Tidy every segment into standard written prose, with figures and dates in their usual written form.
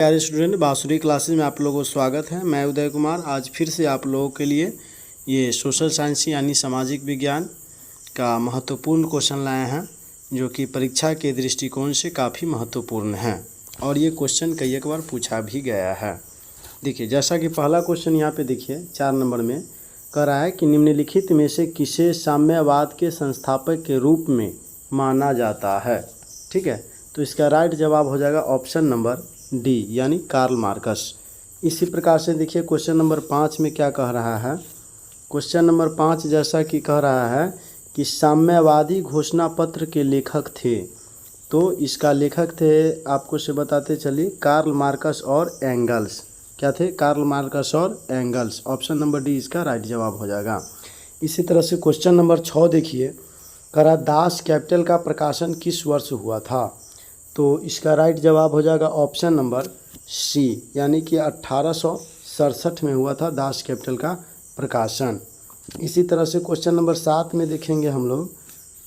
प्यारे स्टूडेंट, बांसुरी क्लासेस में आप लोगों को स्वागत है। मैं उदय कुमार आज फिर से आप लोगों के लिए ये सोशल साइंस यानी सामाजिक विज्ञान का महत्वपूर्ण क्वेश्चन लाए हैं, जो कि परीक्षा के दृष्टिकोण से काफ़ी महत्वपूर्ण है और ये क्वेश्चन कई एक बार पूछा भी गया है। देखिए, जैसा कि पहला क्वेश्चन यहाँ पे देखिए 4 नंबर में कह रहा है कि निम्नलिखित में से किसे साम्यवाद के संस्थापक के रूप में माना जाता है। ठीक है, तो इसका राइट जवाब हो जाएगा ऑप्शन नंबर डी यानी कार्ल मार्कस। इसी प्रकार से देखिए क्वेश्चन नंबर 5 में क्या कह रहा है। क्वेश्चन नंबर 5 जैसा कि कह रहा है कि साम्यवादी घोषणा पत्र के लेखक थे, तो इसका लेखक थे आपको से बताते चलिए कार्ल मार्कस और एंगल्स। क्या थे? कार्ल मार्कस और एंगल्स। ऑप्शन नंबर डी इसका राइट जवाब हो जाएगा। इसी तरह से क्वेश्चन नंबर 6 देखिए, कह रहा दास कैपिटल का प्रकाशन किस वर्ष हुआ था, तो इसका राइट जवाब हो जाएगा ऑप्शन नंबर सी यानी कि 1867 में हुआ था दास कैपिटल का प्रकाशन। इसी तरह से क्वेश्चन नंबर 7 में देखेंगे हम लोग।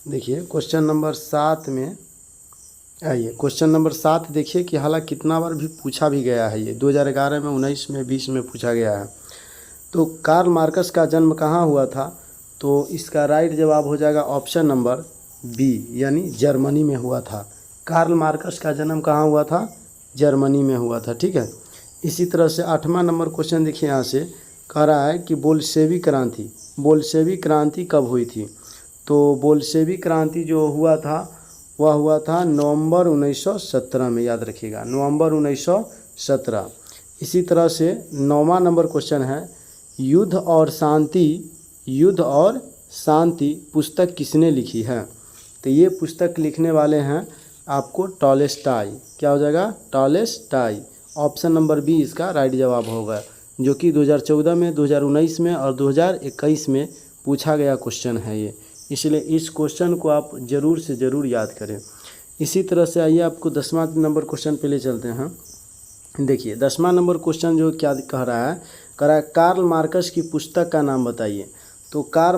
देखिए क्वेश्चन नंबर 7 में आइए, क्वेश्चन नंबर 7 देखिए कि हालांकि कितना बार भी पूछा भी गया है, ये 2011 में, 19 में, 20 में पूछा गया है। तो कार्ल मार्कस का जन्म कहाँ हुआ था, तो इसका राइट जवाब हो जाएगा ऑप्शन नंबर बी यानी जर्मनी में हुआ था। कार्ल मार्कस का जन्म कहाँ हुआ था? जर्मनी में हुआ था। ठीक है, इसी तरह से 8वां नंबर क्वेश्चन देखिए, यहाँ से कह रहा है कि बोल्शेवी क्रांति कब हुई थी, तो बोल्शेवी क्रांति जो हुआ था वह हुआ था नवंबर 1917 में, याद रखिएगा नवंबर 1917। इसी तरह से 9वां नंबर क्वेश्चन है युद्ध और शांति पुस्तक किसने लिखी है, तो ये पुस्तक लिखने वाले हैं आपको टॉलस्टॉय। क्या हो जाएगा? टॉलस्टॉय। ऑप्शन नंबर बी इसका राइट जवाब होगा, जो कि 2014 में, 2019 में और 2021 में पूछा गया क्वेश्चन है ये, इसलिए इस क्वेश्चन को आप ज़रूर से ज़रूर याद करें। इसी तरह से आइए आपको 10वां नंबर क्वेश्चन पे ले चलते हैं। देखिए 10वां नंबर क्वेश्चन जो क्या कह रहा है, कार्ल मार्कस की पुस्तक का नाम बताइए। तो कार्ल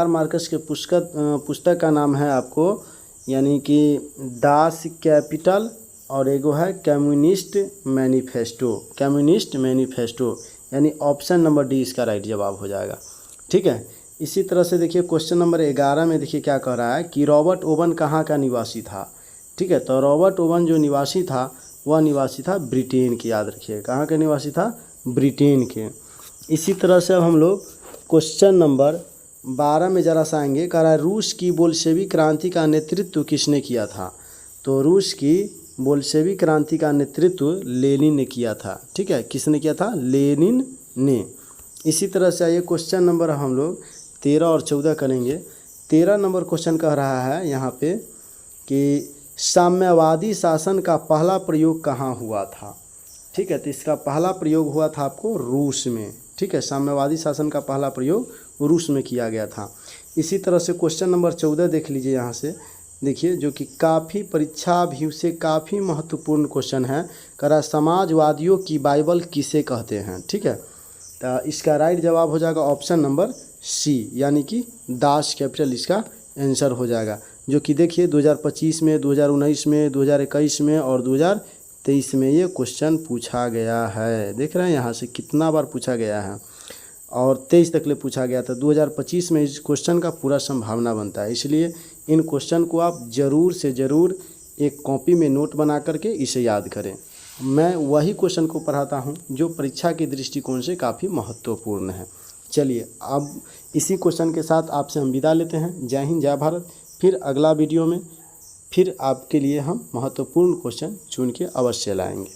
मार्कस के पुस्तक का नाम है आपको यानी कि दास कैपिटल और एगो है कम्युनिस्ट मैनिफेस्टो यानी ऑप्शन नंबर डी इसका राइट जवाब हो जाएगा। ठीक है, इसी तरह से देखिए क्वेश्चन नंबर 11 में देखिए क्या कह रहा है कि रॉबर्ट ओवन कहाँ का निवासी था। ठीक है, तो रॉबर्ट ओवन जो निवासी था वह निवासी था ब्रिटेन के, याद रखिए कहाँ का निवासी था? ब्रिटेन के। इसी तरह से अब हम लोग क्वेश्चन नंबर 12 में जरा सा आएंगे। कह रहा है रूस की बोल्शेवी क्रांति का नेतृत्व किसने किया था, तो रूस की बोल्शेवी क्रांति का नेतृत्व लेनिन ने किया था। ठीक है, किसने किया था? लेनिन ने। इसी तरह से आइए क्वेश्चन नंबर हम लोग 13 और 14 करेंगे। 13 नंबर क्वेश्चन कह रहा है यहाँ पे कि साम्यवादी शासन का पहला प्रयोग कहाँ हुआ था। ठीक है, तो इसका पहला प्रयोग हुआ था आपको रूस में। ठीक है, साम्यवादी शासन का पहला प्रयोग रूस में किया गया था। इसी तरह से क्वेश्चन नंबर 14 देख लीजिए यहाँ से, देखिए जो कि काफ़ी परीक्षा व्यू से काफ़ी महत्वपूर्ण क्वेश्चन है। कह रहा समाजवादियों की बाइबल किसे कहते हैं। ठीक है, तो इसका राइट जवाब हो जाएगा ऑप्शन नंबर सी यानी कि दास कैपिटल इसका आंसर हो जाएगा, जो कि देखिए 2025 में, 2019 में, 2021 में और 2023 में ये क्वेश्चन पूछा गया है। देख रहे हैं यहाँ से कितना बार पूछा गया है और 23 तक ले पूछा गया था। 2025 में इस क्वेश्चन का पूरा संभावना बनता है, इसलिए इन क्वेश्चन को आप ज़रूर से ज़रूर एक कॉपी में नोट बना करके इसे याद करें। मैं वही क्वेश्चन को पढ़ाता हूँ जो परीक्षा के दृष्टिकोण से काफ़ी महत्वपूर्ण है। चलिए अब इसी क्वेश्चन के साथ आपसे हम विदा लेते हैं। जय हिंद, जय भारत। फिर अगला वीडियो में फिर आपके लिए हम महत्वपूर्ण क्वेश्चन चुन के अवश्य लाएंगे।